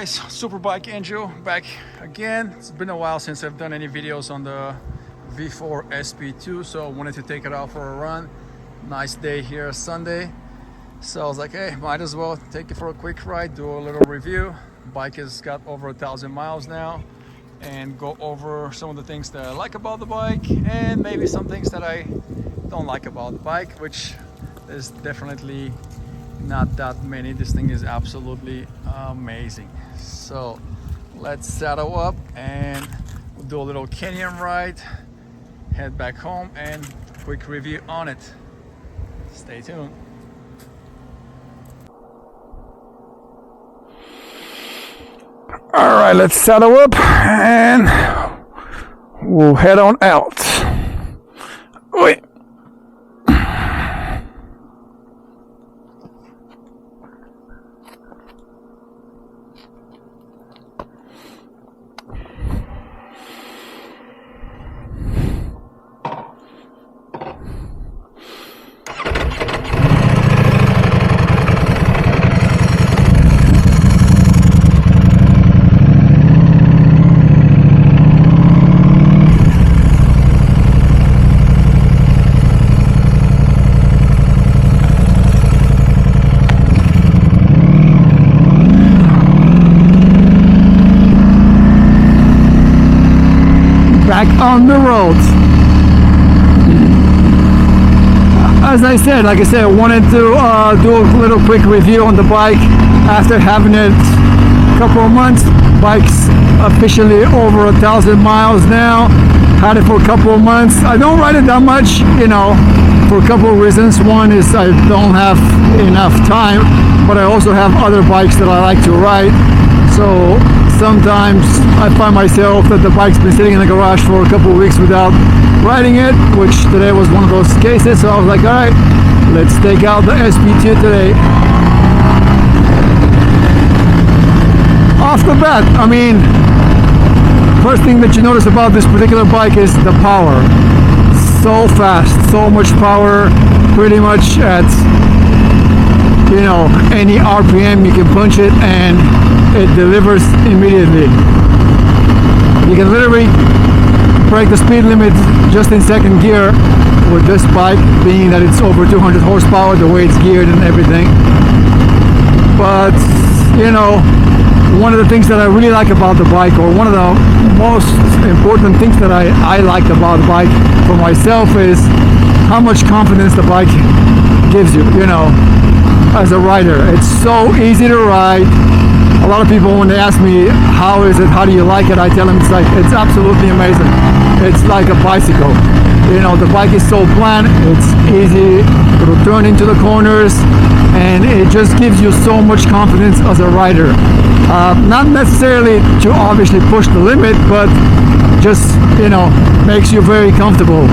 guys, Superbike Angel back again. It's been a while since I've done any videos on the V4 SP2, so I wanted to take it out for a run. Nice day here, Sunday. So I was like, hey, might as well take it for a quick ride, do a little review. Bike has got over 1,000 miles now, and go over some of the things that I like about the bike and maybe some things that I don't like about the bike, which is definitely not that many. This thing is absolutely amazing. So let's saddle up and we'll do a little canyon ride, head back home, and quick review on it. Stay tuned. All right, let's saddle up and we'll head on out. Wait. Back on the road. As I said, I wanted to do a little quick review on the bike after having it a couple of months. Bike's officially over 1,000 miles now. Had it for a couple of months. I don't ride it that much, for a couple of reasons. One is I don't have enough time, but I also have other bikes that I like to ride. So sometimes I find myself that the bike's been sitting in the garage for a couple of weeks without riding it, which today was one of those cases. So I was like, all right, let's take out the SP2 today. Off the bat, first thing that you notice about this particular bike is the power. So fast, so much power, pretty much at any RPM you can punch it and it delivers immediately. You can literally break the speed limit just in second gear with this bike, being that it's over 200 horsepower, the way it's geared and everything. But one of the things that I really like about the bike, or one of the most important things that I like about the bike for myself, is how much confidence the bike gives you, as a rider. It's so easy to ride. A lot of people, when they ask me how is it, how do you like it, I tell them it's absolutely amazing. It's like a bicycle. The bike is so bland, it's easy to turn into the corners, and it just gives you so much confidence as a rider. Not necessarily to obviously push the limit, but just makes you very comfortable.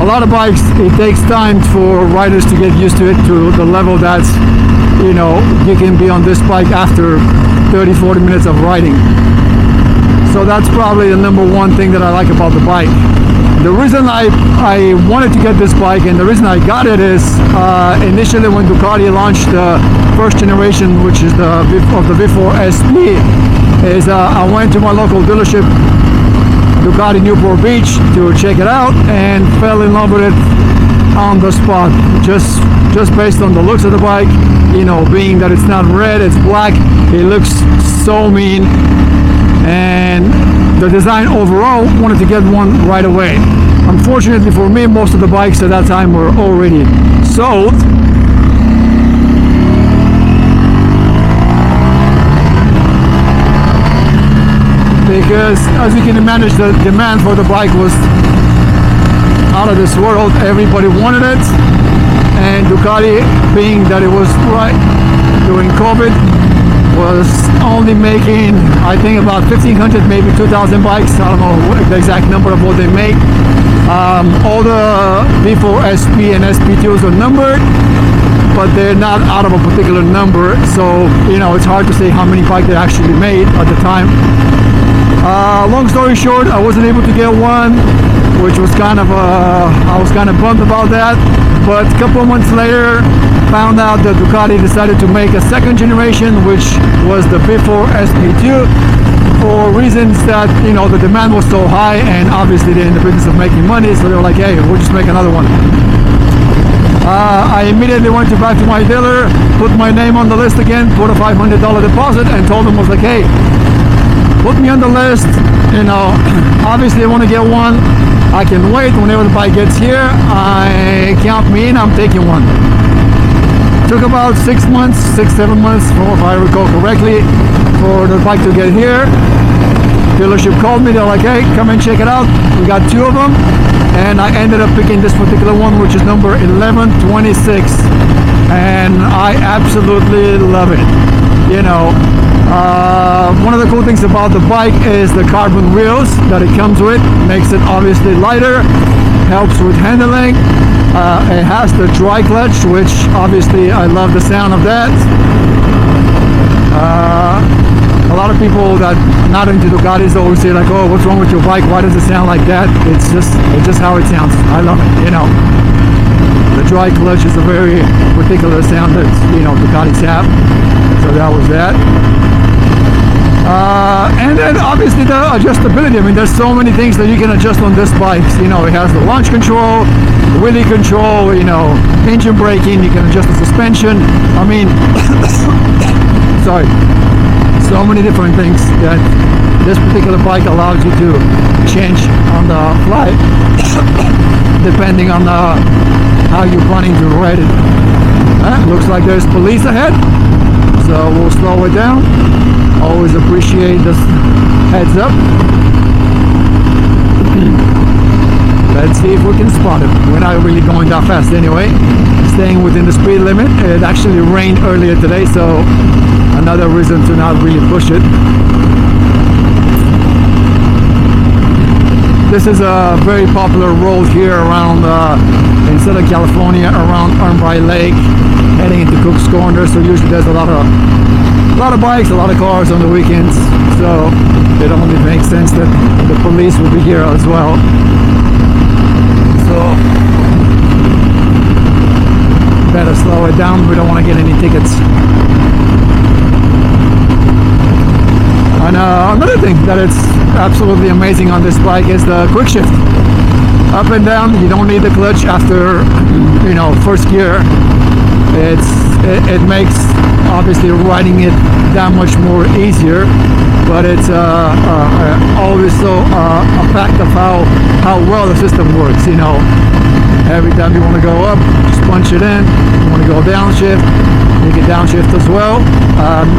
A lot of bikes, it takes time for riders to get used to it, to the level that you can be on this bike after 30-40 minutes of riding. So that's probably the number one thing that I like about the bike. The reason I wanted to get this bike, and the reason I got it, is initially when Ducati launched the first generation, which is the V4 SP, I went to my local dealership, Ducati Newport Beach, to check it out, and fell in love with it on the spot, just based on the looks of the bike. Being that it's not red, it's black, it looks so mean, and the design overall, wanted to get one right away. Unfortunately for me, most of the bikes at that time were already sold. Because as you can imagine, the demand for the bike was out of this world. Everybody wanted it, and Ducati, being that it was right during COVID, was only making, I think, about 1,500, maybe 2,000 bikes. I don't know the exact number of what they make. All the V4 SP and SP2s are numbered, but they're not out of a particular number, so it's hard to say how many bikes they actually made at the time. Long story short, I wasn't able to get one, which was I was kind of bummed about that. But a couple of months later, found out that Ducati decided to make a second generation, which was the before SP2, for reasons that, you know, the demand was so high, and obviously they're in the business of making money, so they were like, hey, we'll just make another one. I immediately went back to my dealer, put my name on the list again, put a $500 deposit, and told them, was like, hey, put me on the list, you know, obviously I want to get one. I can wait. Whenever the bike gets here, I count me in, I'm taking one. Took about 6 months, 6-7 months, if I recall correctly, for the bike to get here. Dealership called me, they're like, hey, come and check it out. We got 2 of them, and I ended up picking this particular one, which is number 1126, and I absolutely love it. You know, one of the cool things about the bike is the carbon wheels that it comes with. Makes it obviously lighter, helps with handling. It has the dry clutch, which obviously I love the sound of that. A lot of people that not into Ducatis always say like, oh, what's wrong with your bike? Why does it sound like that? It's just how it sounds. I love it, you know. The dry clutch is a very particular sound that, you know, Ducatis have. So that was that. And then obviously the adjustability. I mean, there's so many things that you can adjust on this bike. You know, it has the launch control, wheelie control, you know, engine braking, you can adjust the suspension. I mean, sorry. So many different things that this particular bike allows you to change on the fly, depending on how you're planning to ride it. Looks like there's police ahead, so we'll slow it down. Always appreciate this heads up. Let's see if we can spot it. We're not really going that fast anyway. Staying within the speed limit. It actually rained earlier today, so another reason to not really push it. This is a very popular road here around in Southern California, around Urnby Lake, heading into Cook's Corner. So usually there's a lot of bikes, a lot of cars on the weekends. So it only makes sense that the police will be here as well. So better slow it down. We don't want to get any tickets. And another thing that it's absolutely amazing on this bike is the quick shift. Up and down, you don't need the clutch after, you know, first gear. It makes obviously riding it that much more easier, but it's always so a fact of how well the system works. You know, every time you want to go up, just punch it in. You want to go downshift, you can downshift as well.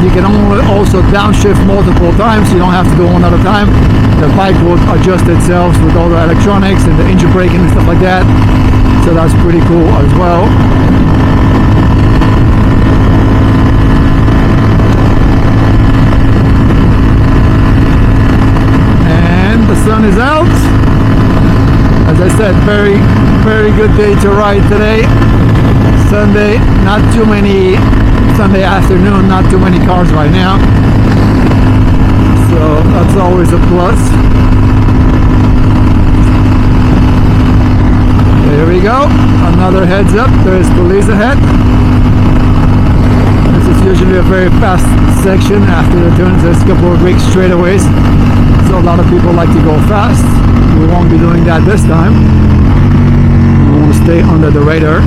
You can also downshift multiple times. You don't have to go one at a time. The bike will adjust itself with all the electronics and the engine braking and stuff like that. So that's pretty cool as well. And the sun is out. As I said, very, very good day to ride today. Sunday, not too many, Sunday afternoon, not too many cars right now. So that's always a plus. There we go. Another heads up. There's police ahead. This is usually a very fast section after the turns. There's a couple of big straightaways. So a lot of people like to go fast. We won't be doing that this time. We want to stay under the radar.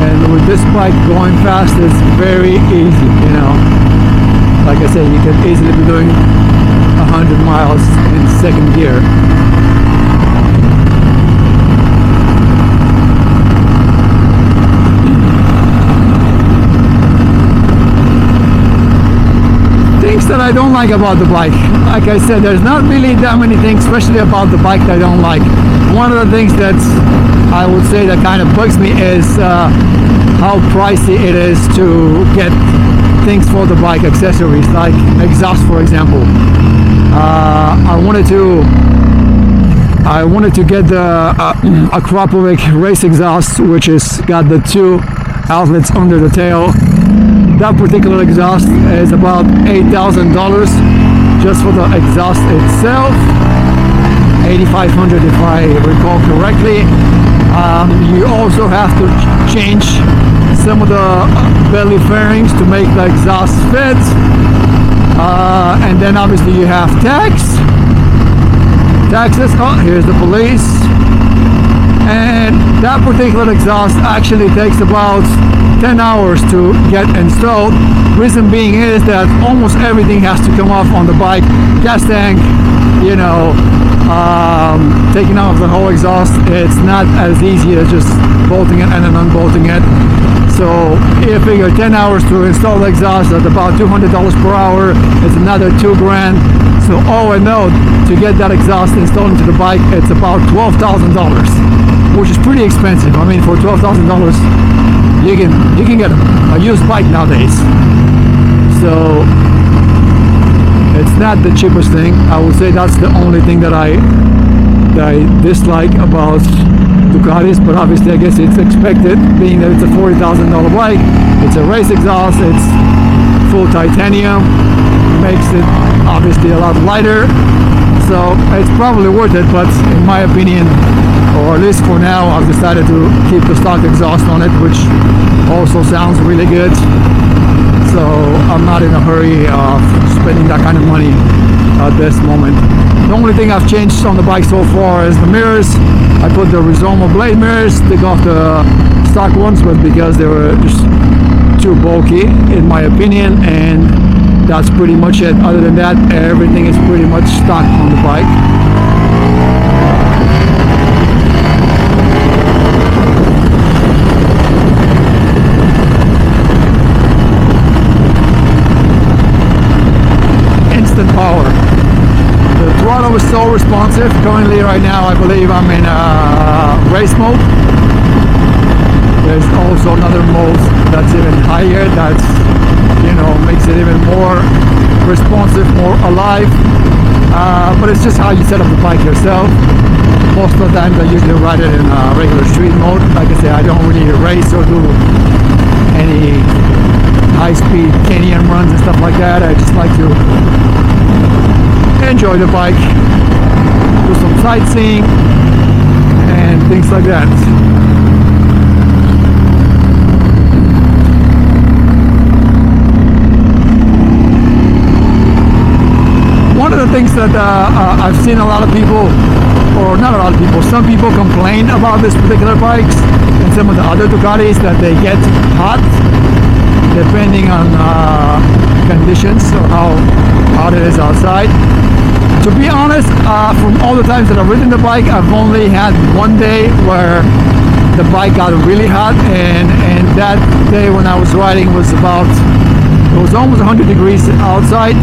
And with this bike going fast is very easy, you know. Like I said, you can easily be doing 100 miles in second gear. Things that I don't like about the bike. Like I said, there's not really that many things, especially about the bike, that I don't like. One of the things that I would say that kind of bugs me is how pricey it is to get things for the bike, accessories like exhaust, for example. I wanted to get the Acropovic race exhaust, which is got the 2 outlets under the tail. That particular exhaust is about $8,000 just for the exhaust itself. 8500 if I recall correctly. You also have to change some of the belly fairings to make the exhaust fit, and then obviously you have taxes. Oh, here's the police. And that particular exhaust actually takes about 10 hours to get installed. Reason being is that almost everything has to come off on the bike. Gas tank, you know, taking off the whole exhaust, it's not as easy as just bolting it and then unbolting it. So you figure 10 hours to install the exhaust at about $200 per hour. It's another $2,000. So all in all, to get that exhaust installed into the bike, it's about $12,000, which is pretty expensive. I mean, for $12,000, you can get a used bike nowadays. So it's not the cheapest thing. I would say that's the only thing that I dislike about Ducatis, but obviously I guess it's expected, being that it's a $40,000 bike. It's a race exhaust, it's full titanium, makes it obviously a lot lighter, so it's probably worth it. But in my opinion, or at least for now, I've decided to keep the stock exhaust on it, which also sounds really good. So I'm not in a hurry of spending that kind of money at this moment. The only thing I've changed on the bike so far is the mirrors. I put the Rizoma blade mirrors, took off the stock ones, but because they were just too bulky in my opinion, and that's pretty much it. Other than that, everything is pretty much stock on the bike. Instant power. The throttle is so responsive. Currently right now I believe I'm in race mode. There's also another mode that's even higher, that's, you know, makes it even more responsive, more alive, but it's just how you set up the bike yourself. Most of the time I usually ride it in regular street mode. Like I say, I don't really race or do any high-speed canyon runs and stuff like that. I just like to enjoy the bike, do some sightseeing and things like that. One of the things that I've seen a lot of people, or not a lot of people, some people complain about this particular bikes and some of the other Ducatis, that they get hot depending on conditions or how hot it is outside. To be honest, from all the times that I've ridden the bike, I've only had one day where the bike got really hot, and that day when I was riding was it was almost 100 degrees outside.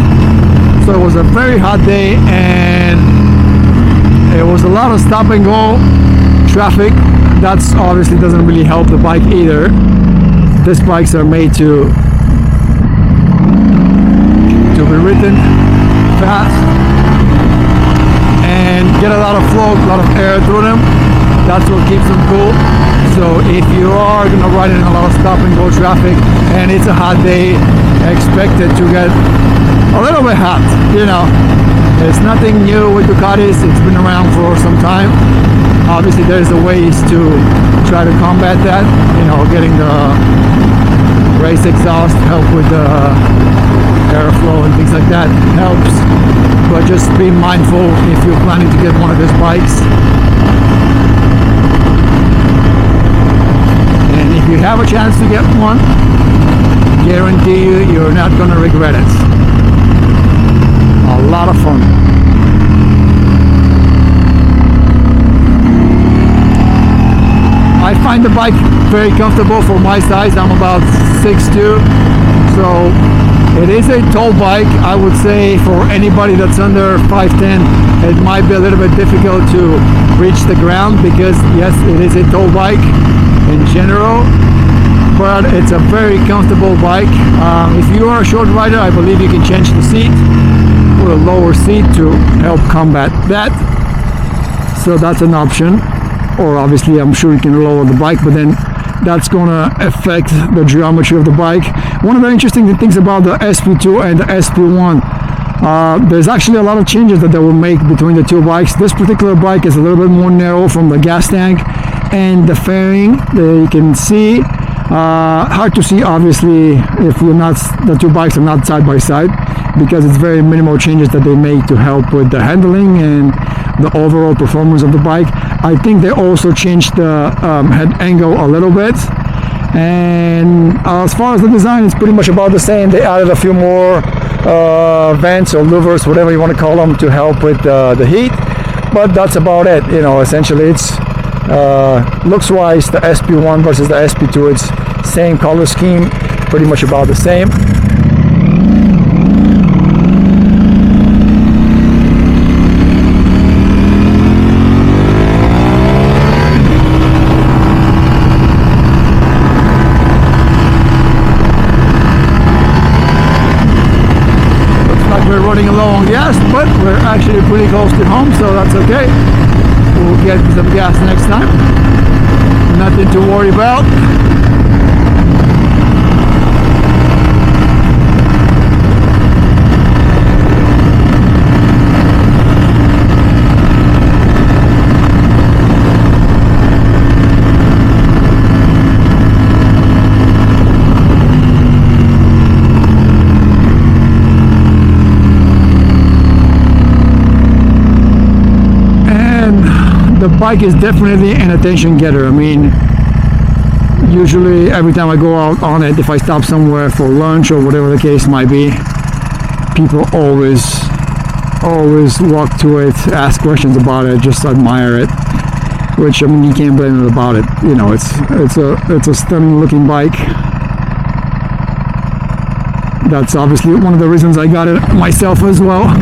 So it was a very hot day, and it was a lot of stop and go traffic. That's obviously doesn't really help the bike either. These bikes are made to be ridden fast and get a lot of flow, a lot of air through them. That's what keeps them cool. So if you are gonna ride in a lot of stop and go traffic and it's a hot day, expect it to get a little bit hot. You know, it's nothing new with Ducatis. It's been around for some time. Obviously there's a ways to try to combat that. You know, getting the race exhaust help with the airflow and things like that helps, but just be mindful if you're planning to get one of these bikes. And if you have a chance to get one, guarantee you, you're not gonna regret it. A lot of fun. I find the bike very comfortable for my size. I'm about 6'2", so it is a tall bike. I would say for anybody that's under 5'10", it might be a little bit difficult to reach the ground, because yes, it is a tall bike in general, but it's a very comfortable bike. If you are a short rider, I believe you can change the seat, put a lower seat to help combat that. So that's an option. Or obviously I'm sure you can lower the bike, but then that's gonna affect the geometry of the bike. One of the interesting things about the SP2 and the SP1, There's actually a lot of changes that they will make between the two bikes. This particular bike is a little bit more narrow from the gas tank and the fairing. You can see, hard to see obviously if you're not, the two bikes are not side by side, because it's very minimal changes that they make to help with the handling and the overall performance of the bike. I think they also changed the head angle a little bit. And as far as the design, it's pretty much about the same. They added a few more vents or louvers, whatever you want to call them, to help with the heat. But that's about it. You know, essentially it's looks wise, the SP1 versus the SP2, it's same color scheme, pretty much about the same. We're running low on gas, but we're actually pretty close to home, so that's okay. We'll get some gas next time. Nothing to worry about. The bike is definitely an attention getter. I mean, usually every time I go out on it, if I stop somewhere for lunch or whatever the case might be, people always walk to it, ask questions about it, just admire it. Which, I mean, you can't blame them about it. You know, it's a stunning looking bike. That's obviously one of the reasons I got it myself as well.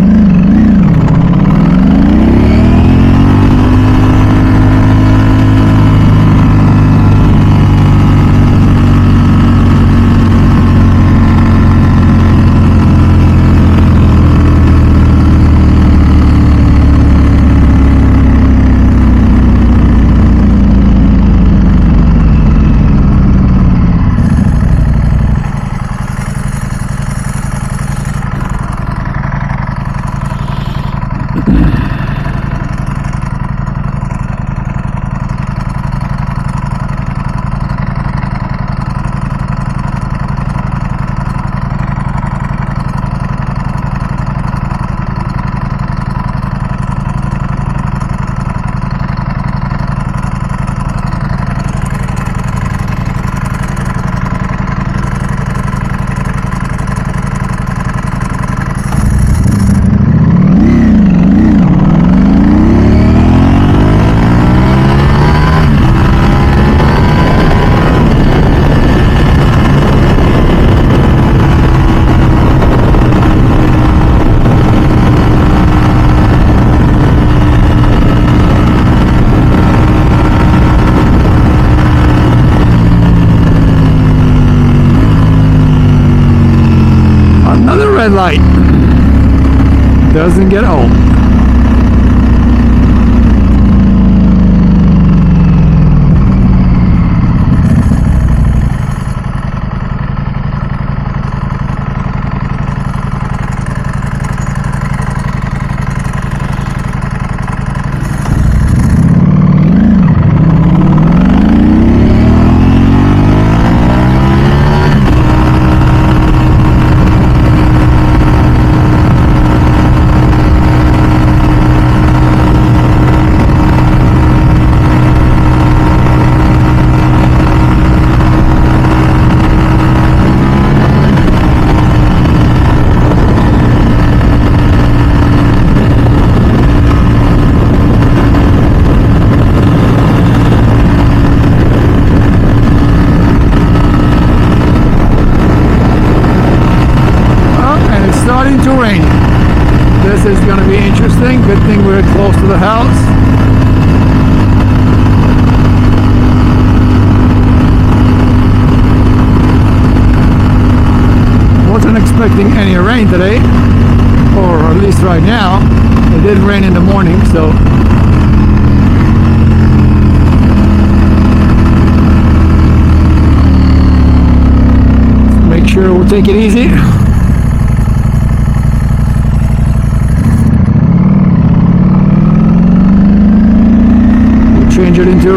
Red light doesn't get old. To rain. This is going to be interesting. Good thing we're close to the house. Wasn't expecting any rain today, or at least right now. It did rain in the morning, so make sure we'll take it easy.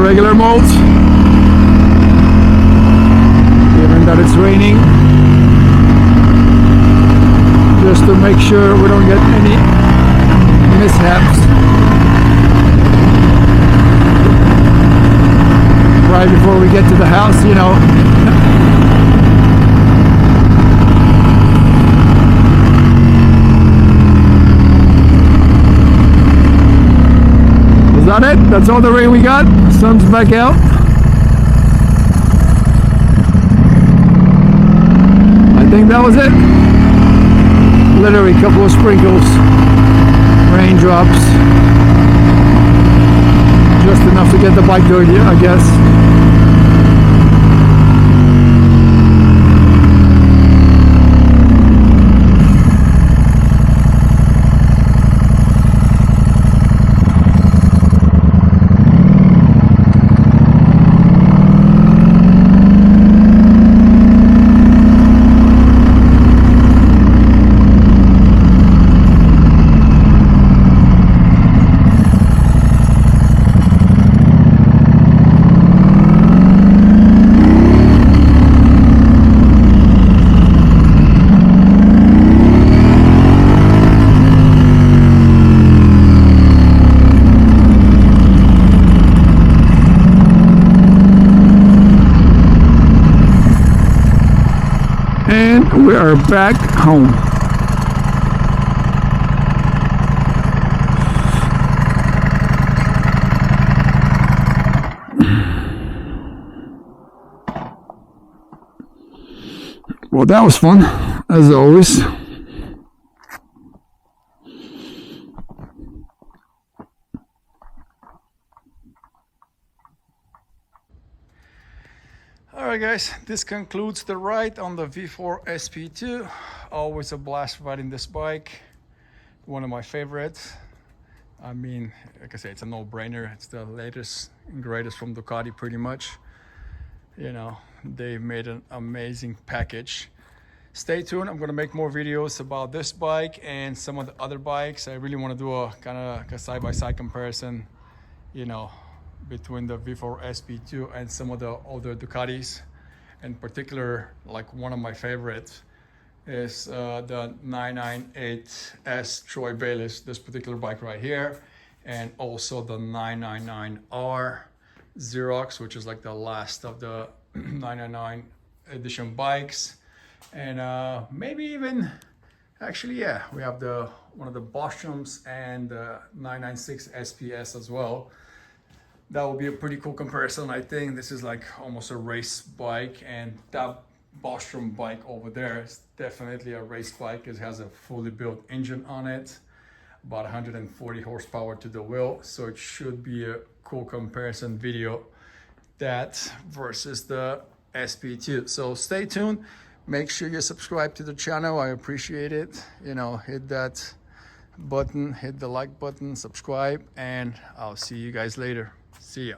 regular mode, given that it's raining, just to make sure we don't get any mishaps right before we get to the house, you know. Is that it? That's all the rain we got? Sun's back out. I think that was it. Literally a couple of sprinkles, raindrops, just enough to get the bike dirty, I guess. And we are back home. Well, that was fun, as always. Alright guys, this concludes the ride on the V4 SP2. Always a blast riding this bike. One of my favorites. I mean, like I say, it's a no-brainer. It's the latest and greatest from Ducati pretty much. You know, they made an amazing package. Stay tuned, I'm gonna make more videos about this bike and some of the other bikes. I really wanna do a kind of a side-by-side comparison, you know, between the V4 SP2 and some of the older Ducatis. In particular, like one of my favorites is the 998S Troy Bayliss, this particular bike right here, and also the 999R Xerox, which is like the last of the 999 edition bikes. And maybe even, actually, yeah, we have the one of the Bostroms and the 996 SPS as well. That will be a pretty cool comparison. I think this is like almost a race bike, and that Bostrom bike over there is definitely a race bike. It has a fully built engine on it, about 140 horsepower to the wheel, so it should be a cool comparison video, that versus the SP2. So stay tuned, make sure you subscribe to the channel. I appreciate it. You know, hit that button, hit the like button, subscribe, and I'll see you guys later. See ya.